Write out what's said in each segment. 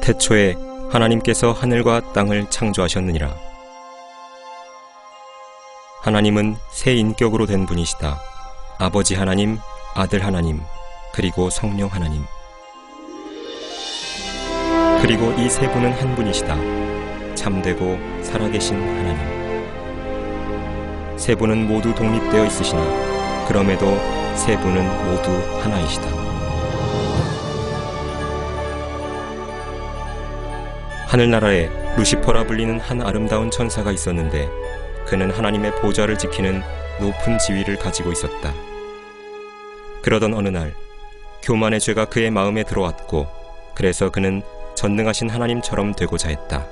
태초에 하나님께서 하늘과 땅을 창조하셨느니라. 하나님은 세 인격으로 된 분이시다. 아버지 하나님, 아들 하나님, 그리고 성령 하나님. 그리고 이 세 분은 한 분이시다. 참되고 살아계신 하나님. 세 분은 모두 독립되어 있으시나 그럼에도 세 분은 모두 하나이시다. 하늘나라에 루시퍼라 불리는 한 아름다운 천사가 있었는데 그는 하나님의 보좌를 지키는 높은 지위를 가지고 있었다. 그러던 어느 날 교만의 죄가 그의 마음에 들어왔고 그래서 그는 전능하신 하나님처럼 되고자 했다.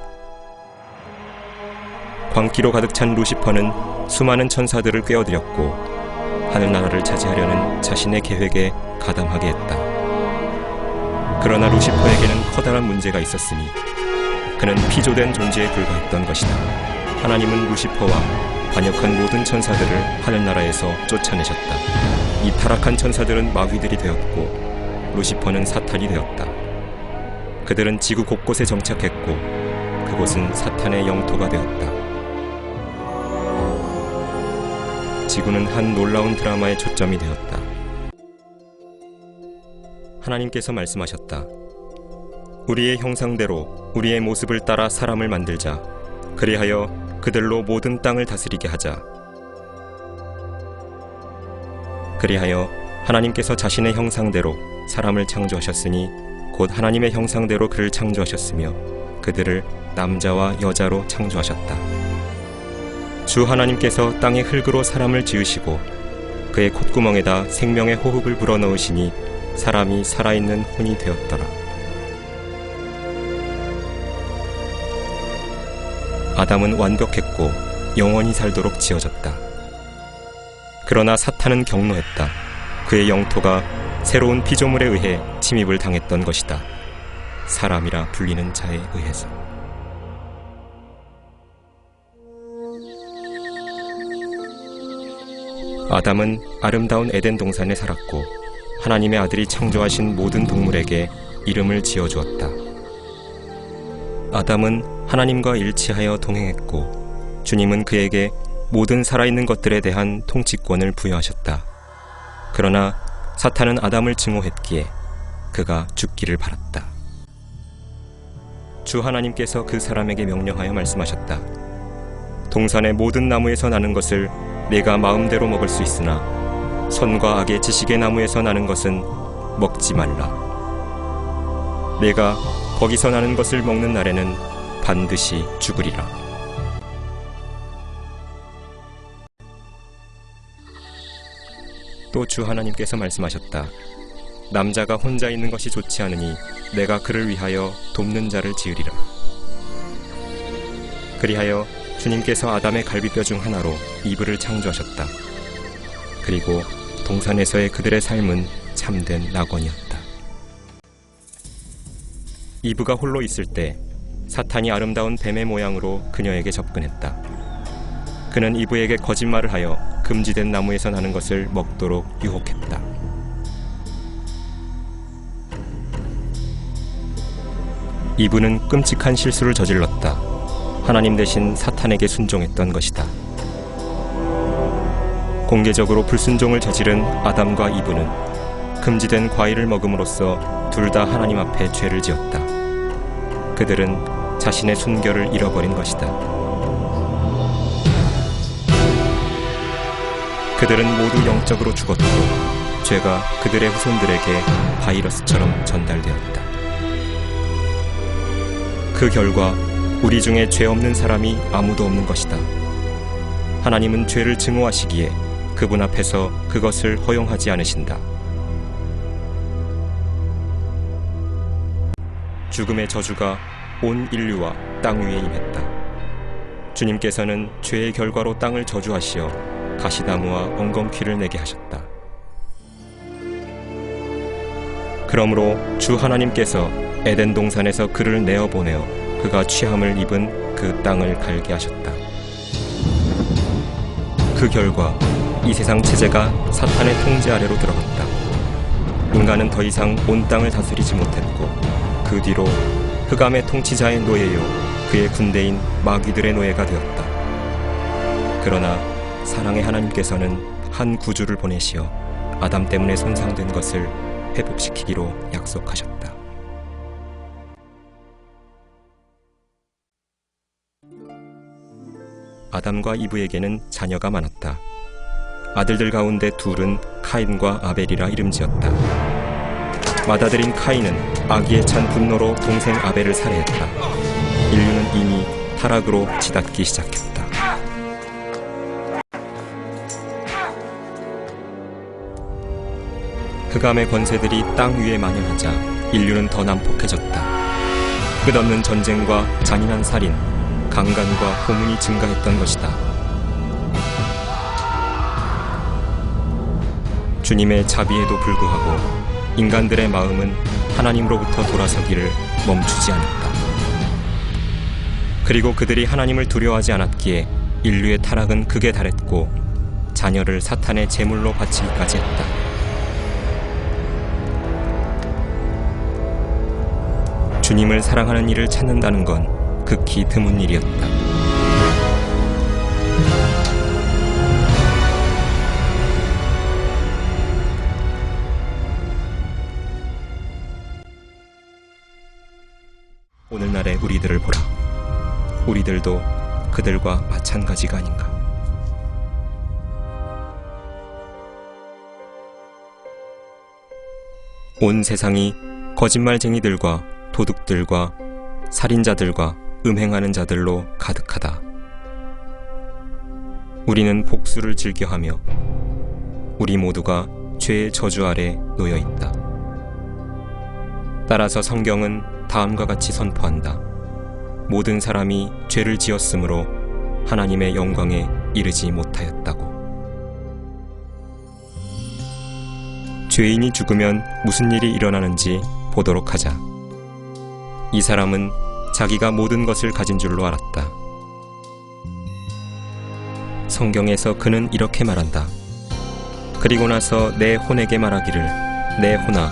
광기로 가득 찬 루시퍼는 수많은 천사들을 꿰어들였고 하늘나라를 차지하려는 자신의 계획에 가담하게 했다. 그러나 루시퍼에게는 커다란 문제가 있었으니 그는 피조된 존재에 불과했던 것이다. 하나님은 루시퍼와 반역한 모든 천사들을 하늘나라에서 쫓아내셨다. 이 타락한 천사들은 마귀들이 되었고 루시퍼는 사탄이 되었다. 그들은 지구 곳곳에 정착했고 그곳은 사탄의 영토가 되었다. 지구는 한 놀라운 드라마의 초점이 되었다. 하나님께서 말씀하셨다. 우리의 형상대로 우리의 모습을 따라 사람을 만들자. 그리하여 그들로 모든 땅을 다스리게 하자. 그리하여 하나님께서 자신의 형상대로 사람을 창조하셨으니 곧 하나님의 형상대로 그를 창조하셨으며 그들을 남자와 여자로 창조하셨다. 주 하나님께서 땅의 흙으로 사람을 지으시고 그의 콧구멍에다 생명의 호흡을 불어넣으시니 사람이 살아있는 혼이 되었더라. 아담은 완벽했고 영원히 살도록 지어졌다. 그러나 사탄은 경노했다. 그의 영토가 새로운 피조물에 의해 침입을 당했던 것이다. 사람이라 불리는 자에 의해서. 아담은 아름다운 에덴 동산에 살았고 하나님의 아들이 창조하신 모든 동물에게 이름을 지어주었다. 아담은 하나님과 일치하여 동행했고 주님은 그에게 모든 살아있는 것들에 대한 통치권을 부여하셨다. 그러나 사탄은 아담을 증오했기에 그가 죽기를 바랐다. 주 하나님께서 그 사람에게 명령하여 말씀하셨다. 동산의 모든 나무에서 나는 것을 내가 마음대로 먹을 수 있으나 선과 악의 지식의 나무에서 나는 것은 먹지 말라. 내가 거기서 나는 것을 먹는 날에는 반드시 죽으리라. 또 주 하나님께서 말씀하셨다. 남자가 혼자 있는 것이 좋지 않으니 내가 그를 위하여 돕는 자를 지으리라. 그리하여 주님께서 아담의 갈비뼈 중 하나로 이브를 창조하셨다. 그리고 동산에서의 그들의 삶은 참된 낙원이었다. 이브가 홀로 있을 때 사탄이 아름다운 뱀의 모양으로 그녀에게 접근했다. 그는 이브에게 거짓말을 하여 금지된 나무에서 나는 것을 먹도록 유혹했다. 이브는 끔찍한 실수를 저질렀다. 하나님 대신 사탄에게 순종했던 것이다. 공개적으로 불순종을 저지른 아담과 이브는 금지된 과일을 먹음으로써 둘 다 하나님 앞에 죄를 지었다. 그들은 자신의 순결을 잃어버린 것이다. 그들은 모두 영적으로 죽었고 죄가 그들의 후손들에게 바이러스처럼 전달되었다. 그 결과 우리 중에 죄 없는 사람이 아무도 없는 것이다. 하나님은 죄를 증오하시기에 그분 앞에서 그것을 허용하지 않으신다. 죽음의 저주가 온 인류와 땅 위에 임했다. 주님께서는 죄의 결과로 땅을 저주하시어 가시나무와 엉겅퀴를 내게 하셨다. 그러므로 주 하나님께서 에덴 동산에서 그를 내어보내어 그가 취함을 입은 그 땅을 갈게 하셨다. 그 결과 이 세상 체제가 사탄의 통제 아래로 들어갔다. 인간은 더 이상 온 땅을 다스리지 못했고 그 뒤로 흑암의 통치자의 노예요 그의 군대인 마귀들의 노예가 되었다. 그러나 사랑의 하나님께서는 한 구주를 보내시어 아담 때문에 손상된 것을 회복시키기로 약속하셨다. 아담과 이브에게는 자녀가 많았다. 아들들 가운데 둘은 카인과 아벨이라 이름지었다. 맏아들인 카인은 악의에 찬 분노로 동생 아벨을 살해했다. 인류는 이미 타락으로 치닫기 시작했다. 흑암의 권세들이 땅 위에 만연하자 인류는 더 난폭해졌다. 끝없는 전쟁과 잔인한 살인, 강간과 고문이 증가했던 것이다. 주님의 자비에도 불구하고 인간들의 마음은 하나님으로부터 돌아서기를 멈추지 않았다. 그리고 그들이 하나님을 두려워하지 않았기에 인류의 타락은 극에 달했고 자녀를 사탄의 제물로 바치기까지 했다. 주님을 사랑하는 이를 찾는다는 건 극히 드문 일이었다. 오늘날의 우리들을 보라. 우리들도 그들과 마찬가지가 아닌가. 온 세상이 거짓말쟁이들과 도둑들과 살인자들과 음행하는 자들로 가득하다. 우리는 복수를 즐겨하며 우리 모두가 죄의 저주 아래 놓여 있다. 따라서 성경은 다음과 같이 선포한다. 모든 사람이 죄를 지었으므로 하나님의 영광에 이르지 못하였다고. 죄인이 죽으면 무슨 일이 일어나는지 보도록 하자. 이 사람은 자기가 모든 것을 가진 줄로 알았다. 성경에서 그는 이렇게 말한다. 그리고 나서 내 혼에게 말하기를, 내 혼아,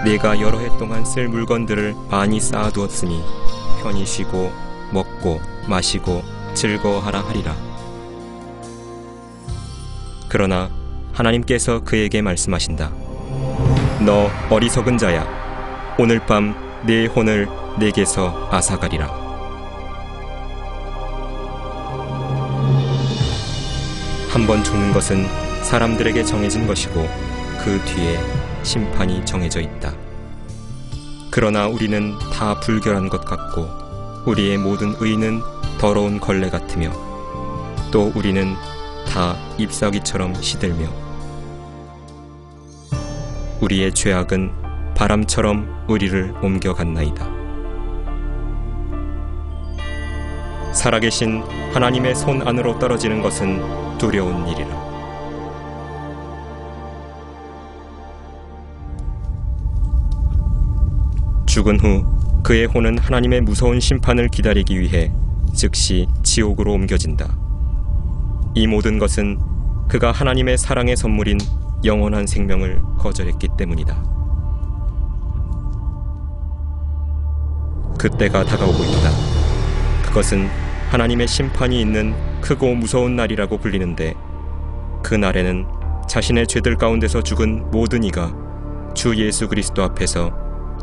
네가 여러 해 동안 쓸 물건들을 많이 쌓아두었으니 편히 쉬고 먹고 마시고 즐거워하라 하리라. 그러나 하나님께서 그에게 말씀하신다. 너 어리석은 자야. 오늘 밤 네 혼을 내게서 앗아가리라. 한 번 죽는 것은 사람들에게 정해진 것이고 그 뒤에 심판이 정해져 있다. 그러나 우리는 다 불결한 것 같고 우리의 모든 의는 더러운 걸레 같으며 또 우리는 다 잎사귀처럼 시들며 우리의 죄악은 바람처럼 우리를 옮겨갔나이다. 살아계신 하나님의 손 안으로 떨어지는 것은 두려운 일이라. 죽은 후 그의 혼은 하나님의 무서운 심판을 기다리기 위해 즉시 지옥으로 옮겨진다. 이 모든 것은 그가 하나님의 사랑의 선물인 영원한 생명을 거절했기 때문이다. 그때가 다가오고 있다. 그것은 하나님의 심판이 있는 크고 무서운 날이라고 불리는데 그 날에는 자신의 죄들 가운데서 죽은 모든 이가 주 예수 그리스도 앞에서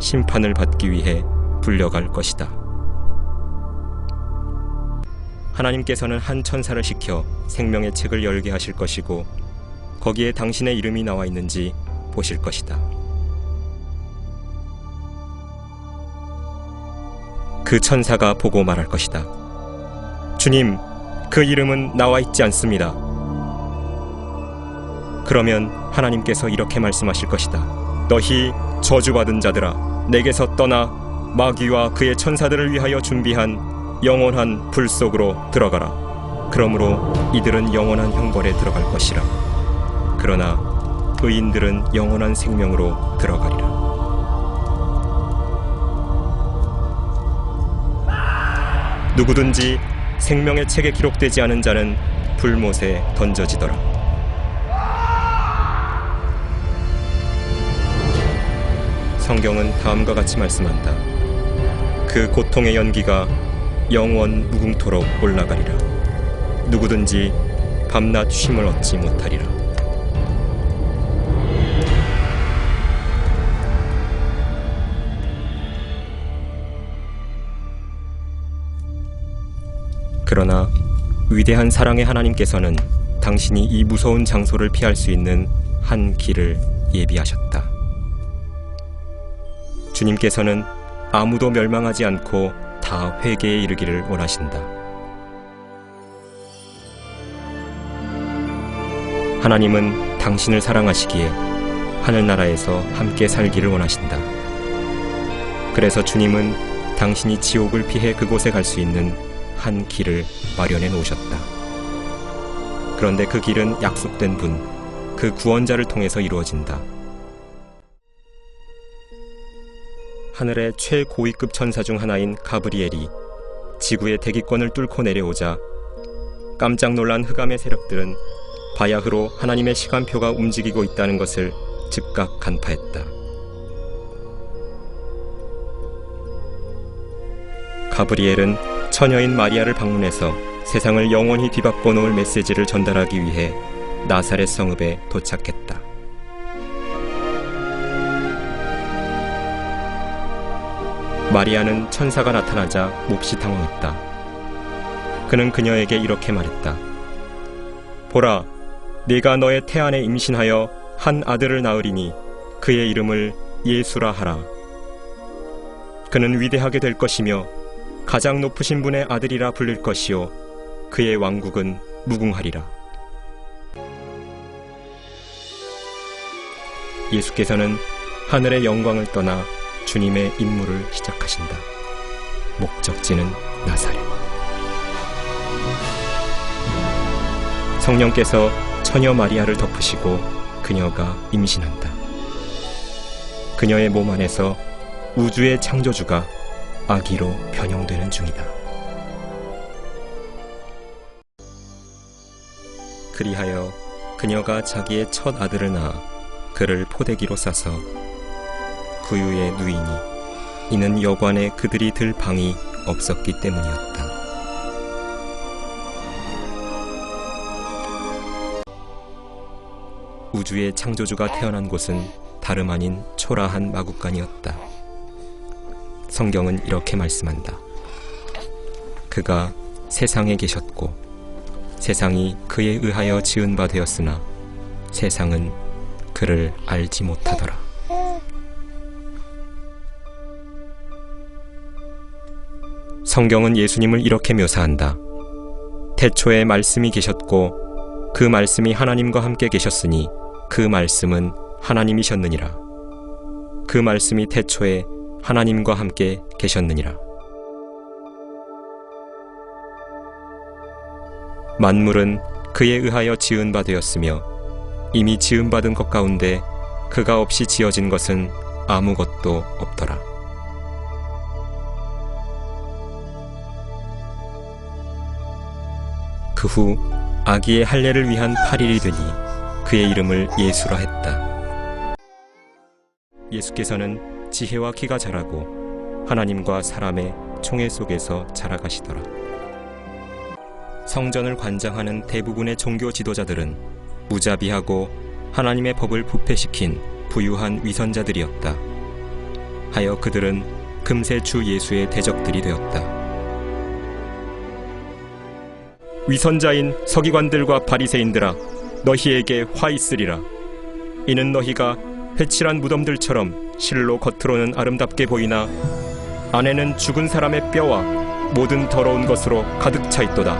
심판을 받기 위해 불려갈 것이다. 하나님께서는 한 천사를 시켜 생명의 책을 열게 하실 것이고 거기에 당신의 이름이 나와 있는지 보실 것이다. 그 천사가 보고 말할 것이다. 주님, 그 이름은 나와 있지 않습니다. 그러면 하나님께서 이렇게 말씀하실 것이다. 너희 저주받은 자들아, 내게서 떠나 마귀와 그의 천사들을 위하여 준비한 영원한 불 속으로 들어가라. 그러므로 이들은 영원한 형벌에 들어갈 것이라. 그러나 의인들은 영원한 생명으로 들어가리라. 누구든지 생명의 책에 기록되지 않은 자는 불못에 던져지더라. 성경은 다음과 같이 말씀한다. 그 고통의 연기가 영원 무궁토록 올라가리라. 누구든지 밤낮 쉼을 얻지 못하리라. 그러나 위대한 사랑의 하나님께서는 당신이 이 무서운 장소를 피할 수 있는 한 길을 예비하셨다. 주님께서는 아무도 멸망하지 않고 다 회개에 이르기를 원하신다. 하나님은 당신을 사랑하시기에 하늘나라에서 함께 살기를 원하신다. 그래서 주님은 당신이 지옥을 피해 그곳에 갈 수 있는 한 길을 마련해 놓으셨다. 그런데 그 길은 약속된 분, 그 구원자를 통해서 이루어진다. 하늘의 최고위급 천사 중 하나인 가브리엘이 지구의 대기권을 뚫고 내려오자 깜짝 놀란 흑암의 세력들은 바야흐로 하나님의 시간표가 움직이고 있다는 것을 즉각 간파했다. 가브리엘은 처녀인 마리아를 방문해서 세상을 영원히 뒤바꿔 놓을 메시지를 전달하기 위해 나사렛 성읍에 도착했다. 마리아는 천사가 나타나자 몹시 당황했다. 그는 그녀에게 이렇게 말했다. 보라, 네가 너의 태안에 임신하여 한 아들을 낳으리니 그의 이름을 예수라 하라. 그는 위대하게 될 것이며 가장 높으신 분의 아들이라 불릴 것이요 그의 왕국은 무궁하리라. 예수께서는 하늘의 영광을 떠나 주님의 임무를 시작하신다. 목적지는 나사렛. 성령께서 처녀 마리아를 덮으시고 그녀가 임신한다. 그녀의 몸 안에서 우주의 창조주가 아기로 변형되는 중이다. 그리하여 그녀가 자기의 첫 아들을 낳아 그를 포대기로 싸서 구유에 누이니 이는 여관에 그들이 들 방이 없었기 때문이었다. 우주의 창조주가 태어난 곳은 다름 아닌 초라한 마구간이었다. 성경은 이렇게 말씀한다. 그가 세상에 계셨고 세상이 그에 의하여 지은 바 되었으나 세상은 그를 알지 못하더라. 성경은 예수님을 이렇게 묘사한다. 태초에 말씀이 계셨고 그 말씀이 하나님과 함께 계셨으니 그 말씀은 하나님이셨느니라. 그 말씀이 태초에 하나님과 함께 계셨느니라. 만물은 그에 의하여 지은 바 되었으며 이미 지음받은 것 가운데 그가 없이 지어진 것은 아무것도 없더라. 그 후 아기의 할례를 위한 8일이 되니 그의 이름을 예수라 했다. 예수께서는 지혜와 키가 자라고 하나님과 사람의 총회 속에서 자라가시더라. 성전을 관장하는 대부분의 종교 지도자들은 무자비하고 하나님의 법을 부패시킨 부유한 위선자들이었다. 하여 그들은 금세 주 예수의 대적들이 되었다. 위선자인 서기관들과 바리새인들아, 너희에게 화 있으리라. 이는 너희가 회칠한 무덤들처럼 실로 겉으로는 아름답게 보이나 안에는 죽은 사람의 뼈와 모든 더러운 것으로 가득 차 있도다.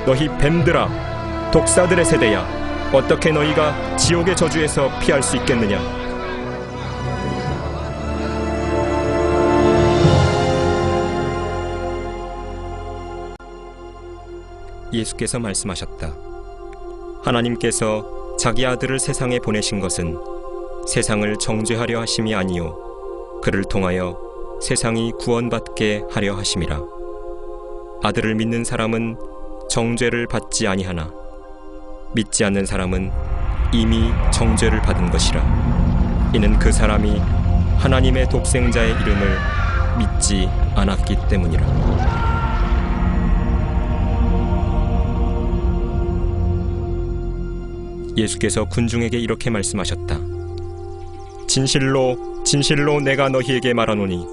너희 뱀들아, 독사들의 세대야, 어떻게 너희가 지옥의 저주에서 피할 수 있겠느냐? 예수께서 말씀하셨다. 하나님께서 자기 아들을 세상에 보내신 것은 세상을 정죄하려 하심이 아니요 그를 통하여 세상이 구원받게 하려 하심이라. 아들을 믿는 사람은 정죄를 받지 아니하나 믿지 않는 사람은 이미 정죄를 받은 것이라. 이는 그 사람이 하나님의 독생자의 이름을 믿지 않았기 때문이라. 예수께서 군중에게 이렇게 말씀하셨다. 진실로 진실로 내가 너희에게 말하노니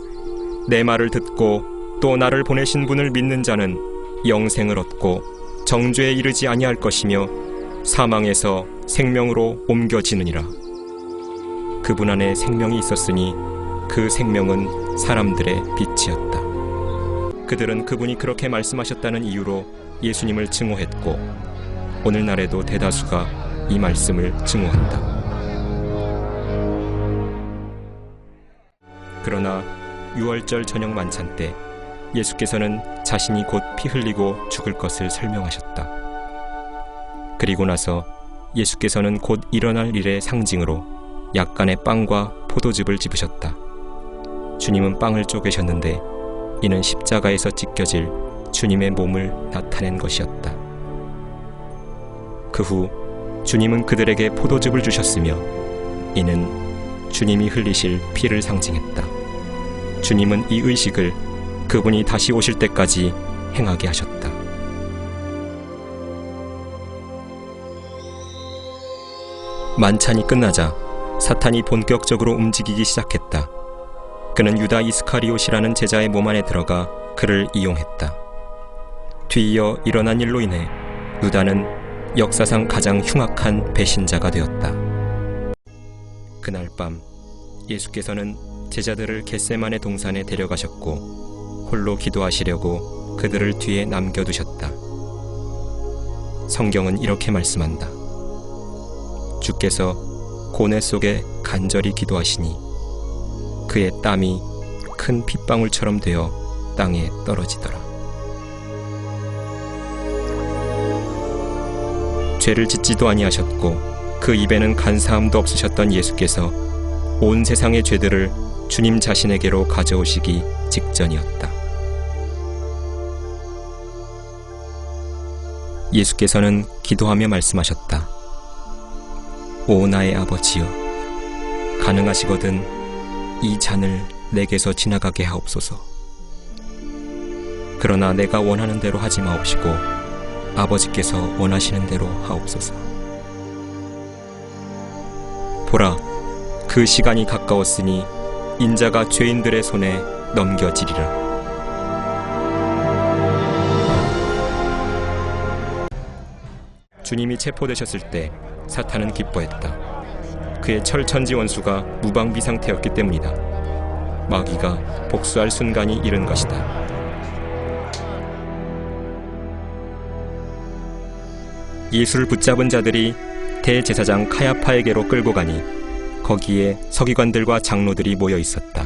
내 말을 듣고 또 나를 보내신 분을 믿는 자는 영생을 얻고 정죄에 이르지 아니할 것이며 사망에서 생명으로 옮겨지느니라. 그분 안에 생명이 있었으니 그 생명은 사람들의 빛이었다. 그들은 그분이 그렇게 말씀하셨다는 이유로 예수님을 증오했고 오늘날에도 대다수가 이 말씀을 증오한다. 그러나 유월절 저녁 만찬 때 예수께서는 자신이 곧 피 흘리고 죽을 것을 설명하셨다. 그리고 나서 예수께서는 곧 일어날 일의 상징으로 약간의 빵과 포도즙을 집으셨다. 주님은 빵을 쪼개셨는데 이는 십자가에서 찢겨질 주님의 몸을 나타낸 것이었다. 그 후 주님은 그들에게 포도즙을 주셨으며 이는 주님이 흘리실 피를 상징했다. 주님은 이 의식을 그분이 다시 오실 때까지 행하게 하셨다. 만찬이 끝나자 사탄이 본격적으로 움직이기 시작했다. 그는 유다 이스카리옷이라는 제자의 몸 안에 들어가 그를 이용했다. 뒤이어 일어난 일로 인해 유다는 역사상 가장 흉악한 배신자가 되었다. 그날 밤 예수께서는 제자들을 겟세마네 동산에 데려가셨고 홀로 기도하시려고 그들을 뒤에 남겨두셨다. 성경은 이렇게 말씀한다. 주께서 고뇌 속에 간절히 기도하시니 그의 땀이 큰 핏방울처럼 되어 땅에 떨어지더라. 죄를 짓지도 아니하셨고 그 입에는 간사함도 없으셨던 예수께서 온 세상의 죄들을 주님 자신에게로 가져오시기 직전이었다. 예수께서는 기도하며 말씀하셨다. 오 나의 아버지여, 가능하시거든 이 잔을 내게서 지나가게 하옵소서. 그러나 내가 원하는 대로 하지 마옵시고 아버지께서 원하시는 대로 하옵소서. 보라, 그 시간이 가까웠으니 인자가 죄인들의 손에 넘겨지리라. 주님이 체포되셨을 때 사탄은 기뻐했다. 그의 철천지 원수가 무방비 상태였기 때문이다. 마귀가 복수할 순간이 이른 것이다. 예수를 붙잡은 자들이 대제사장 카야파에게로 끌고 가니 거기에 서기관들과 장로들이 모여 있었다.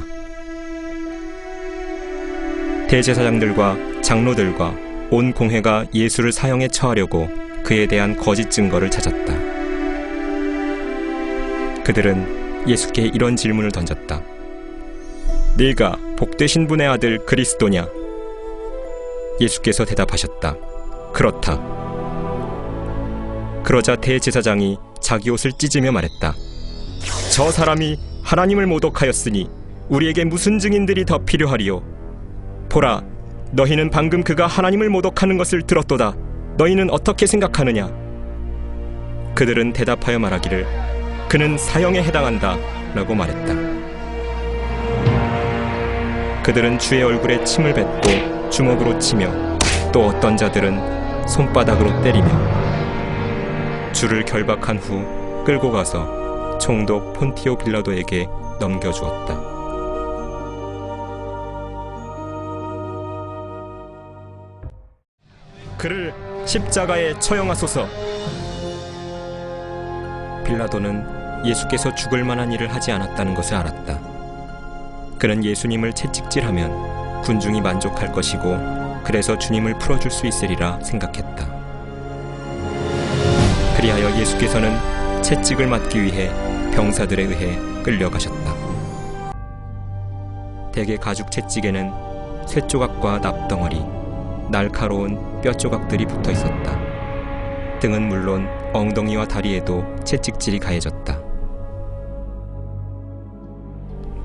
대제사장들과 장로들과 온 공회가 예수를 사형에 처하려고 그에 대한 거짓 증거를 찾았다. 그들은 예수께 이런 질문을 던졌다. 네가 복되신 분의 아들 그리스도냐? 예수께서 대답하셨다. 그렇다. 그러자 대제사장이 자기 옷을 찢으며 말했다. 저 사람이 하나님을 모독하였으니 우리에게 무슨 증인들이 더 필요하리요? 보라, 너희는 방금 그가 하나님을 모독하는 것을 들었도다. 너희는 어떻게 생각하느냐? 그들은 대답하여 말하기를 그는 사형에 해당한다 라고 말했다. 그들은 주의 얼굴에 침을 뱉고 주먹으로 치며 또 어떤 자들은 손바닥으로 때리며 주를 결박한 후 끌고 가서 총독 폰티오 빌라도에게 넘겨주었다. 그를 십자가에 처형하소서. 빌라도는 예수께서 죽을 만한 일을 하지 않았다는 것을 알았다. 그는 예수님을 채찍질하면 군중이 만족할 것이고 그래서 주님을 풀어줄 수 있으리라 생각했다. 그리하여 예수께서는 채찍을 맞기 위해 병사들에 의해 끌려가셨다. 대개 가죽 채찍에는 쇠조각과 납덩어리, 날카로운 뼈조각들이 붙어 있었다. 등은 물론 엉덩이와 다리에도 채찍질이 가해졌다.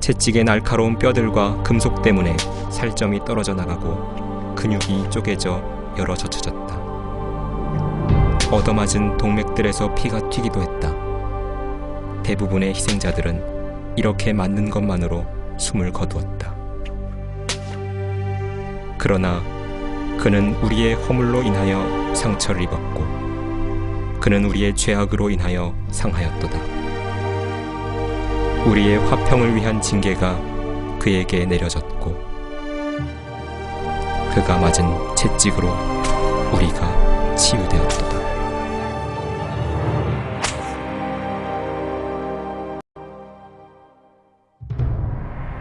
채찍의 날카로운 뼈들과 금속 때문에 살점이 떨어져 나가고 근육이 쪼개져 열어 젖혀졌다. 얻어맞은 동맥들에서 피가 튀기도 했다. 대부분의 희생자들은 이렇게 맞는 것만으로 숨을 거두었다. 그러나 그는 우리의 허물로 인하여 상처를 입었고 그는 우리의 죄악으로 인하여 상하였도다. 우리의 화평을 위한 징계가 그에게 내려졌고 그가 맞은 채찍으로 우리가 치유되었도다.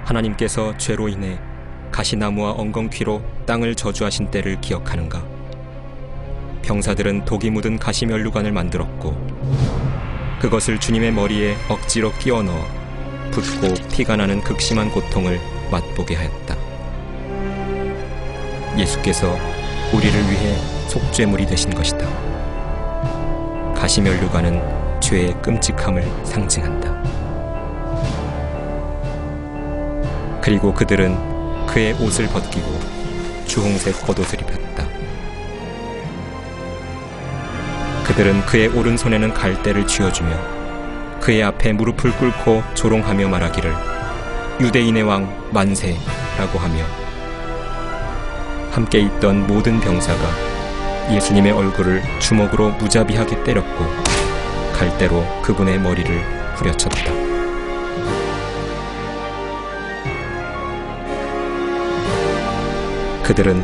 하나님께서 죄로 인해 가시나무와 엉겅퀴로 땅을 저주하신 때를 기억하는가? 병사들은 독이 묻은 가시면류관을 만들었고 그것을 주님의 머리에 억지로 끼워 넣어 붓고 피가 나는 극심한 고통을 맛보게 하였다. 예수께서 우리를 위해 속죄물이 되신 것이다. 가시면류관은 죄의 끔찍함을 상징한다. 그리고 그들은 그의 옷을 벗기고 주홍색 겉옷을 입혔다. 그들은 그의 오른손에는 갈대를 쥐어주며 그의 앞에 무릎을 꿇고 조롱하며 말하기를 유대인의 왕 만세라고 하며 함께 있던 모든 병사가 예수님의 얼굴을 주먹으로 무자비하게 때렸고 갈대로 그분의 머리를 후려쳤다. 그들은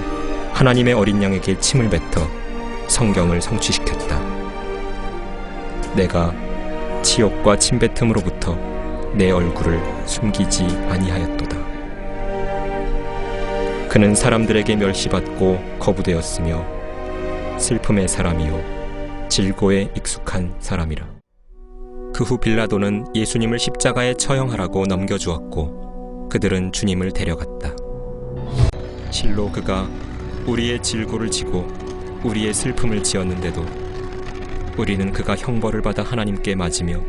하나님의 어린 양에게 침을 뱉어 성경을 성취시켰다. 내가 치욕과 침뱉음으로부터 내 얼굴을 숨기지 아니하였도다. 그는 사람들에게 멸시받고 거부되었으며 슬픔의 사람이요 질고에 익숙한 사람이라. 그 후 빌라도는 예수님을 십자가에 처형하라고 넘겨주었고 그들은 주님을 데려갔다. 실로 그가 우리의 질고를 지고 우리의 슬픔을 지었는데도 우리는 그가 형벌을 받아 하나님께 맞으며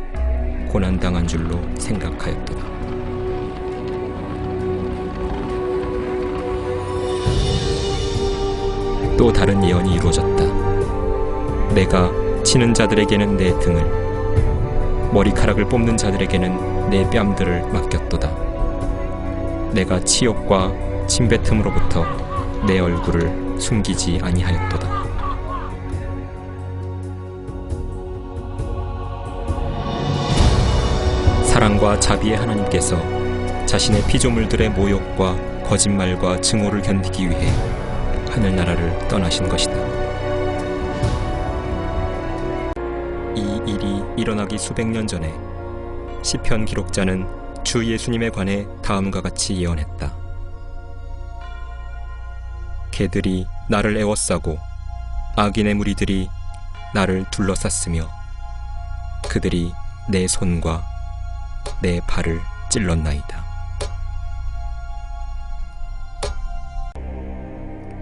고난당한 줄로 생각하였도다. 또 다른 예언이 이루어졌다. 내가 치는 자들에게는 내 등을, 머리카락을 뽑는 자들에게는 내 뺨들을 맡겼도다. 내가 치욕과 침뱉음으로부터 내 얼굴을 숨기지 아니하였도다. 사랑과 자비의 하나님께서 자신의 피조물들의 모욕과 거짓말과 증오를 견디기 위해 하늘나라를 떠나신 것이다. 이 일이 일어나기 수백 년 전에 시편 기록자는 주 예수님에 관해 다음과 같이 예언했다. 개들이 나를 애워싸고 악인의 무리들이 나를 둘러쌌으며 그들이 내 손과 내 발을 찔렀나이다.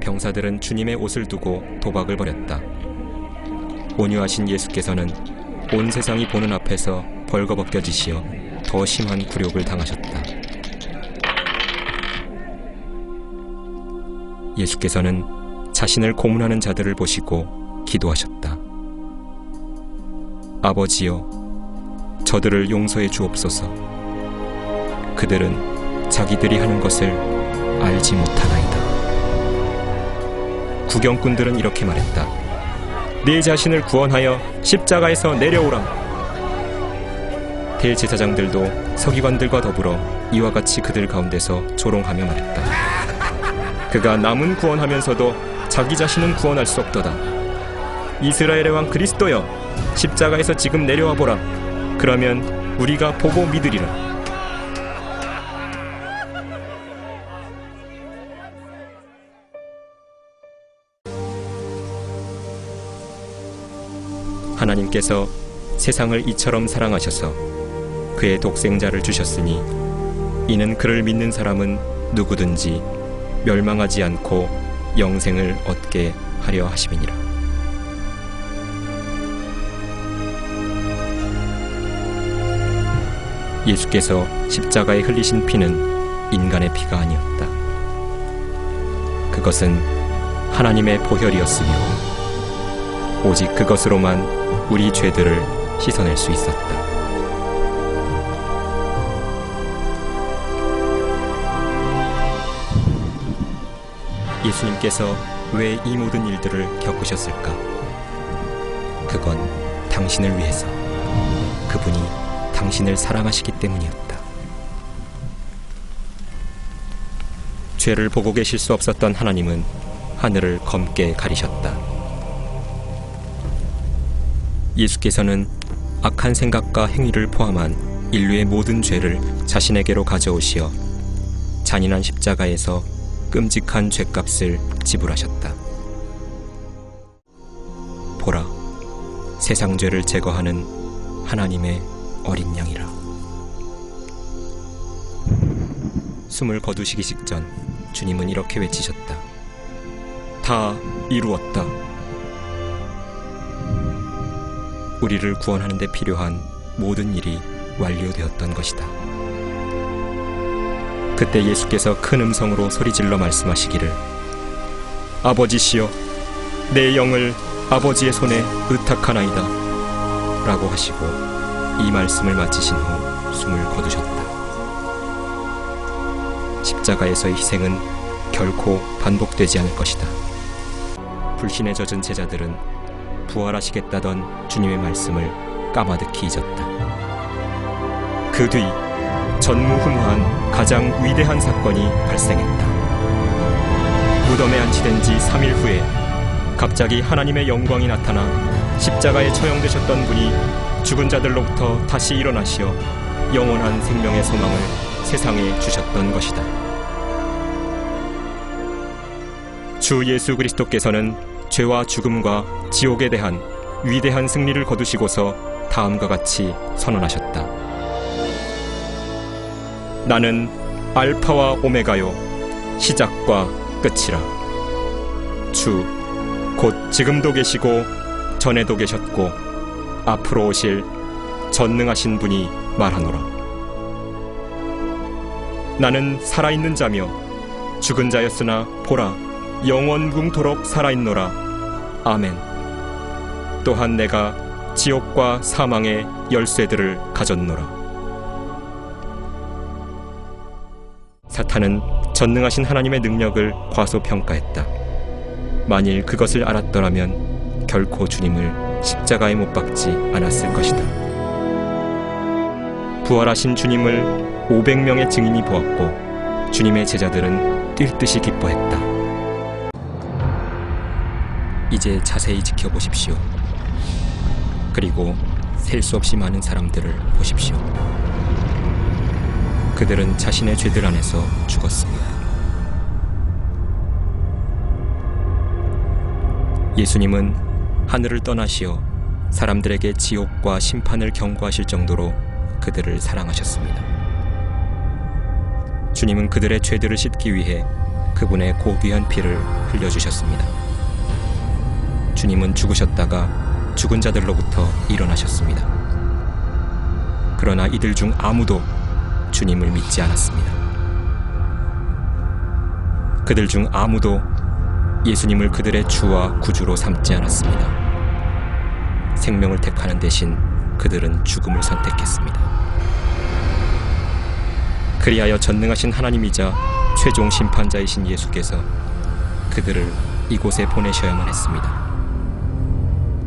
병사들은 주님의 옷을 두고 도박을 벌였다. 온유하신 예수께서는 온 세상이 보는 앞에서 벌거벗겨지시어 더 심한 굴욕을 당하셨다. 예수께서는 자신을 고문하는 자들을 보시고 기도하셨다. 아버지여, 저들을 용서해 주옵소서. 그들은 자기들이 하는 것을 알지 못하나이다. 구경꾼들은 이렇게 말했다. 네 자신을 구원하여 십자가에서 내려오라. 대제사장들도 서기관들과 더불어 이와 같이 그들 가운데서 조롱하며 말했다. 그가 남은 구원하면서도 자기 자신은 구원할 수 없도다. 이스라엘의 왕 그리스도여, 십자가에서 지금 내려와 보라. 그러면 우리가 보고 믿으리라. 하나님께서 세상을 이처럼 사랑하셔서 그의 독생자를 주셨으니 이는 그를 믿는 사람은 누구든지 멸망하지 않고 영생을 얻게 하려 하심이니라. 예수께서 십자가에 흘리신 피는 인간의 피가 아니었다. 그것은 하나님의 보혈이었으며 오직 그것으로만 우리 죄들을 씻어낼 수 있었다. 예수님께서 왜 이 모든 일들을 겪으셨을까? 그건 당신을 위해서, 그분이 당신을 사랑하시기 때문이었다. 죄를 보고 계실 수 없었던 하나님은 하늘을 검게 가리셨다. 예수께서는 악한 생각과 행위를 포함한 인류의 모든 죄를 자신에게로 가져오시어 잔인한 십자가에서 끔찍한 죄값을 지불하셨다. 보라, 세상 죄를 제거하는 하나님의 어린 양이라. 숨을 거두시기 직전 주님은 이렇게 외치셨다. 다 이루었다. 우리를 구원하는 데 필요한 모든 일이 완료되었던 것이다. 그때 예수께서 큰 음성으로 소리질러 말씀하시기를, 아버지시여, 내 영을 아버지의 손에 의탁하나이다 라고 하시고 이 말씀을 마치신 후 숨을 거두셨다. 십자가에서의 희생은 결코 반복되지 않을 것이다. 불신에 젖은 제자들은 부활하시겠다던 주님의 말씀을 까마득히 잊었다. 그 뒤 전무후무한 가장 위대한 사건이 발생했다. 무덤에 안치된 지 3일 후에 갑자기 하나님의 영광이 나타나 십자가에 처형되셨던 분이 죽은 자들로부터 다시 일어나시어 영원한 생명의 소망을 세상에 주셨던 것이다. 주 예수 그리스도께서는 죄와 죽음과 지옥에 대한 위대한 승리를 거두시고서 다음과 같이 선언하셨다. 나는 알파와 오메가요, 시작과 끝이라. 주 곧 지금도 계시고 전에도 계셨고 앞으로 오실 전능하신 분이 말하노라. 나는 살아있는 자며 죽은 자였으나 보라, 영원궁토록 살아있노라. 아멘. 또한 내가 지옥과 사망의 열쇠들을 가졌노라. 사탄은 전능하신 하나님의 능력을 과소평가했다. 만일 그것을 알았더라면 결코 주님을 십자가에 못 박지 않았을 것이다. 부활하신 주님을 500명의 증인이 보았고 주님의 제자들은 뛸 듯이 기뻐했다. 이제 자세히 지켜보십시오. 그리고 셀 수 없이 많은 사람들을 보십시오. 그들은 자신의 죄들 안에서 죽었습니다. 예수님은 하늘을 떠나시어 사람들에게 지옥과 심판을 경고하실 정도로 그들을 사랑하셨습니다. 주님은 그들의 죄들을 씻기 위해 그분의 고귀한 피를 흘려주셨습니다. 주님은 죽으셨다가 죽은 자들로부터 일어나셨습니다. 그러나 이들 중 아무도 주님을 믿지 않았습니다. 그들 중 아무도 예수님을 그들의 주와 구주로 삼지 않았습니다. 생명을 택하는 대신 그들은 죽음을 선택했습니다. 그리하여 전능하신 하나님이자 최종 심판자이신 예수께서 그들을 이곳에 보내셔야만 했습니다.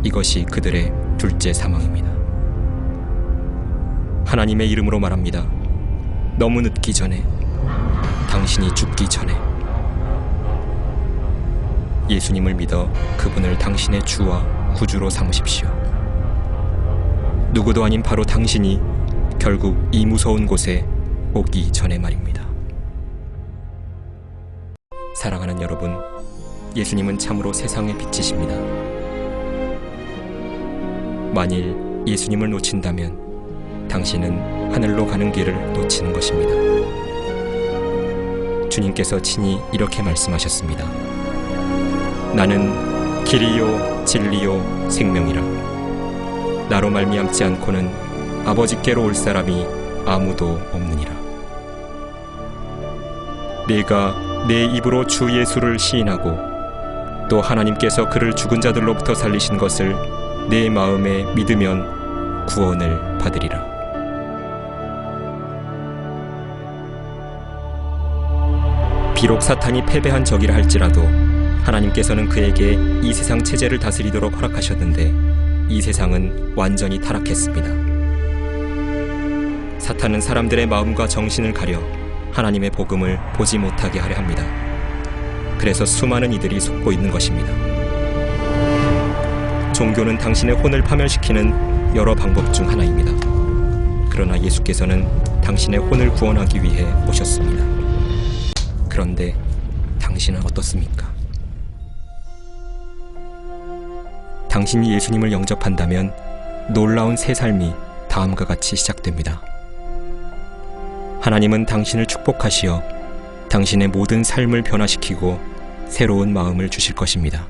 이것이 그들의 둘째 사망입니다. 하나님의 이름으로 말합니다. 너무 늦기 전에, 당신이 죽기 전에 예수님을 믿어 그분을 당신의 주와 구주로 삼으십시오. 누구도 아닌 바로 당신이 결국 이 무서운 곳에 오기 전에 말입니다. 사랑하는 여러분, 예수님은 참으로 세상의 빛이십니다. 만일 예수님을 놓친다면 당신은 하늘로 가는 길을 놓치는 것입니다. 주님께서 친히 이렇게 말씀하셨습니다. 나는 길이요 진리요 생명이라. 나로 말미암지 않고는 아버지께로 올 사람이 아무도 없느니라. 네가 내 입으로 주 예수를 시인하고 또 하나님께서 그를 죽은 자들로부터 살리신 것을 내 마음에 믿으면 구원을 받으리라. 비록 사탄이 패배한 적이라 할지라도 하나님께서는 그에게 이 세상 체제를 다스리도록 허락하셨는데 이 세상은 완전히 타락했습니다. 사탄은 사람들의 마음과 정신을 가려 하나님의 복음을 보지 못하게 하려 합니다. 그래서 수많은 이들이 속고 있는 것입니다. 종교는 당신의 혼을 파멸시키는 여러 방법 중 하나입니다. 그러나 예수께서는 당신의 혼을 구원하기 위해 오셨습니다. 그런데 당신은 어떻습니까? 당신이 예수님을 영접한다면 놀라운 새 삶이 다음과 같이 시작됩니다. 하나님은 당신을 축복하시어 당신의 모든 삶을 변화시키고 새로운 마음을 주실 것입니다.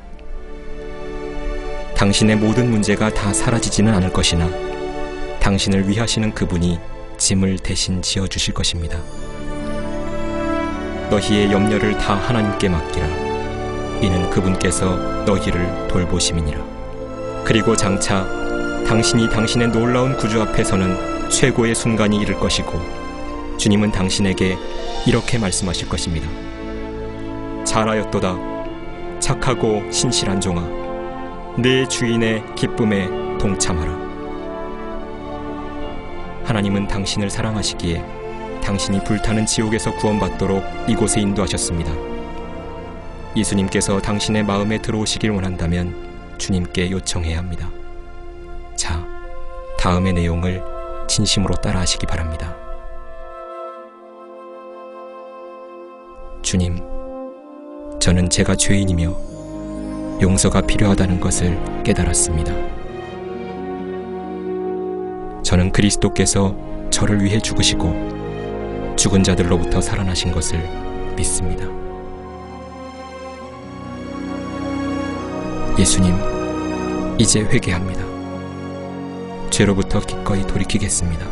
당신의 모든 문제가 다 사라지지는 않을 것이나 당신을 위하시는 그분이 짐을 대신 지어주실 것입니다. 너희의 염려를 다 하나님께 맡기라. 이는 그분께서 너희를 돌보심이니라. 그리고 장차 당신이 당신의 놀라운 구주 앞에 서는 최고의 순간이 이를 것이고 주님은 당신에게 이렇게 말씀하실 것입니다. 잘하였도다. 착하고 신실한 종아. 내 주인의 기쁨에 동참하라. 하나님은 당신을 사랑하시기에 당신이 불타는 지옥에서 구원받도록 이곳에 인도하셨습니다. 예수님께서 당신의 마음에 들어오시길 원한다면 주님께 요청해야 합니다. 자, 다음의 내용을 진심으로 따라하시기 바랍니다. 주님, 저는 제가 죄인이며 용서가 필요하다는 것을 깨달았습니다. 저는 그리스도께서 저를 위해 죽으시고 죽은 자들로부터 살아나신 것을 믿습니다. 예수님, 이제 회개합니다. 죄로부터 기꺼이 돌이키겠습니다.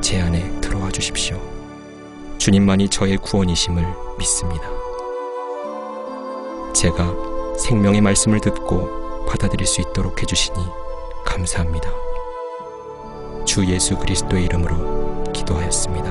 제 안에 들어와 주십시오. 주님만이 저의 구원이심을 믿습니다. 제가 생명의 말씀을 듣고 받아들일 수 있도록 해주시니 감사합니다. 주 예수 그리스도의 이름으로 기도하였습니다.